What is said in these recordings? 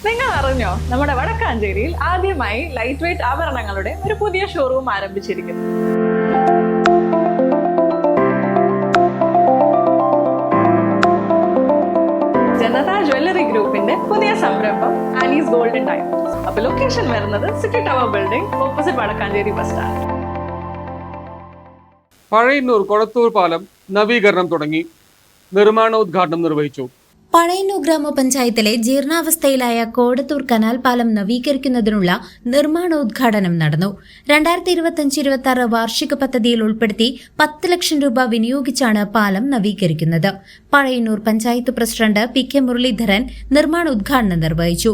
നിങ്ങൾ അറിഞ്ഞോ, നമ്മുടെ വടക്കാഞ്ചേരിയിൽ ആദ്യമായി ലൈറ്റ് വെയ്റ്റ് ആഭരണങ്ങളുടെ ഒരു പുതിയ ഷോറൂം ആരംഭിച്ചിരിക്കുന്നു. ജനത ജ്വല്ലറി ഗ്രൂപ്പിന്റെ പുതിയ സംരംഭം ആലീസ് ഗോൾഡൻ ഡയമണ്ട്സ്. അപ്പൊ ലൊക്കേഷൻ വരുന്നത് city tower building opposite Vadakkanchery bus stand. Pazhayannur Kolathur പാലം നവീകരണം തുടങ്ങി. നിർമ്മാണോദ്ഘാടനം നിർവഹിച്ചു. പഴയന്നൂർ ഗ്രാമപഞ്ചായത്തിലെ ജീർണാവസ്ഥയിലായ കോടത്തൂർ കനാൽ പാലം നവീകരിക്കുന്നതിനുള്ള നിർമ്മാണോദ്ഘാടനം നടന്നു. 2025-26 വാർഷിക പദ്ധതിയിൽ ഉൾപ്പെടുത്തി 10 ലക്ഷം രൂപ വിനിയോഗിച്ചാണ് പാലം നവീകരിക്കുന്നത്. പഴയന്നൂർ പഞ്ചായത്ത് പ്രസിഡന്റ് PK മുരളീധരൻ നിർമ്മാണോദ്ഘാടനം നിർവഹിച്ചു.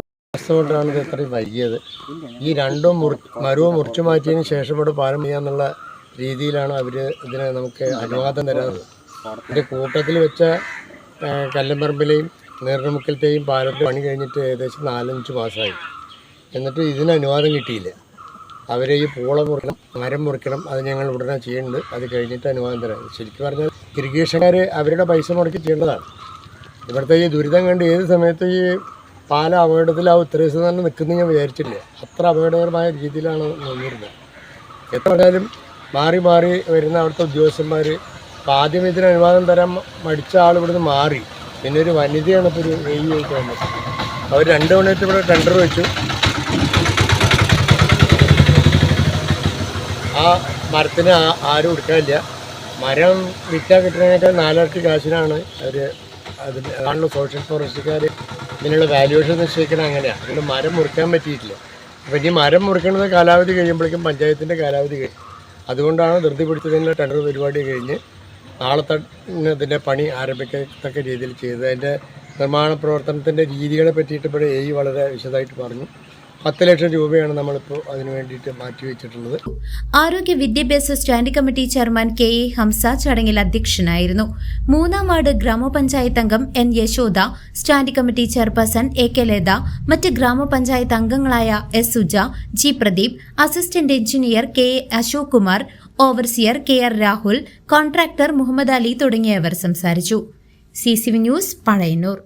കൊണ്ടാണ് ഇത് ഇത്രയും വൈകിയത്. ഈ രണ്ടും മരവും മുറിച്ചു മാറ്റിയതിന് ശേഷം ഇവിടെ പാലം ചെയ്യാന്നുള്ള രീതിയിലാണ് അവർ ഇതിനെ നമുക്ക് അനുവാദം തരാറ്. ഇതിൻ്റെ കൂട്ടത്തിൽ വെച്ച കല്ലമ്പറമ്പിലെയും നീർമുക്കലത്തെയും പാലത്തെ പണി കഴിഞ്ഞിട്ട് ഏകദേശം 4-5 മാസമായി. എന്നിട്ട് ഇതിന് അനുവാദം കിട്ടിയില്ല. അവരെ ഈ പൂള മുറിക്കണം, മരം മുറിക്കണം, അത് ഞങ്ങൾ ഉടനെ ചെയ്യുന്നുണ്ട്. അത് കഴിഞ്ഞിട്ട് അനുവാദം തരാം. ശരിക്കും പറഞ്ഞാൽ ഇറിഗേഷൻകാർ അവരുടെ പൈസ മുടക്കി ചെയ്യേണ്ടതാണ്. ഇവിടുത്തെ ഈ ദുരിതം കണ്ട് ഏത് സമയത്ത് ഈ പാലം അപകടത്തിലാവും ഇത്ര ദിവസം തന്നെ നിൽക്കുന്നത് ഞാൻ വിചാരിച്ചില്ല. അത്ര അപകടകരമായ രീതിയിലാണ് നിന്നിരുന്നത്. എത്ര പറഞ്ഞാലും മാറി മാറി വരുന്ന അവിടുത്തെ ഉദ്യോഗസ്ഥന്മാർ ആദ്യം ഇതിന് അനുവാദം തരാൻ മടിച്ച ആൾ ഇവിടുന്ന് മാറി. പിന്നെ ഒരു വനിതയാണ് ഇപ്പോൾ ഒരു ആയിട്ട് വന്നത്. അവർ 2 തവണയായിട്ട് ഇവിടെ ടെൻഡർ വെച്ചു. ആ മരത്തിന് ആരും എടുക്കാനില്ല. മരം വിറ്റാൻ കിട്ടുന്നതിനേക്കാൾ 4 ഇരട്ടി കാശിനാണ് അവർ അതിന് സോഷ്യൽ ഫോറസ്റ്റുകാർ ഇതിനുള്ള വാല്യുവേഷൻ നിശ്ചയിക്കണം. അങ്ങനെയാണ്. അതുകൊണ്ട് മരം മുറിക്കാൻ പറ്റിയിട്ടില്ല. അപ്പം ഇനി മരം മുറിക്കുന്നത് കാലാവധി കഴിയുമ്പോഴേക്കും പഞ്ചായത്തിൻ്റെ കാലാവധി കഴിയും. അതുകൊണ്ടാണ് ധൃതി പിടിച്ചതിനുള്ള ടെൻഡർ പരിപാടി കഴിഞ്ഞ് നാളെ ഇതിൻ്റെ പണി ആരംഭിക്കത്തക്ക രീതിയിൽ ചെയ്ത് അതിൻ്റെ നിർമ്മാണ പ്രവർത്തനത്തിൻ്റെ രീതികളെ പറ്റിയിട്ട് ഇവിടെ വളരെ വിശദമായിട്ട് പറഞ്ഞു. 10 ലക്ഷം രൂപയാണ് നമ്മളിപ്പോൾ അതിനു വേണ്ടിയിട്ട് മാറ്റിവെച്ചിട്ടുള്ളത്. ആരോഗ്യ വിദ്യാഭ്യാസ standing committee chairman KA Hamsa ചടങ്ങിൽ അധ്യക്ഷനായിരുന്നു. 3-ാം വാർഡ് ഗ്രാമപഞ്ചായത്ത് അംഗം N Yashoda, standing committee chairperson AK Latha, മറ്റ് ഗ്രാമപഞ്ചായത്ത് അംഗങ്ങളായ S Suja, G Pradeep, assistant engineer KA Ashok Kumar, overseer KR Rahul, contractor Muhammad Ali തുടങ്ങിയവർ സംസാരിച്ചു. CCV news, Pazhayannur.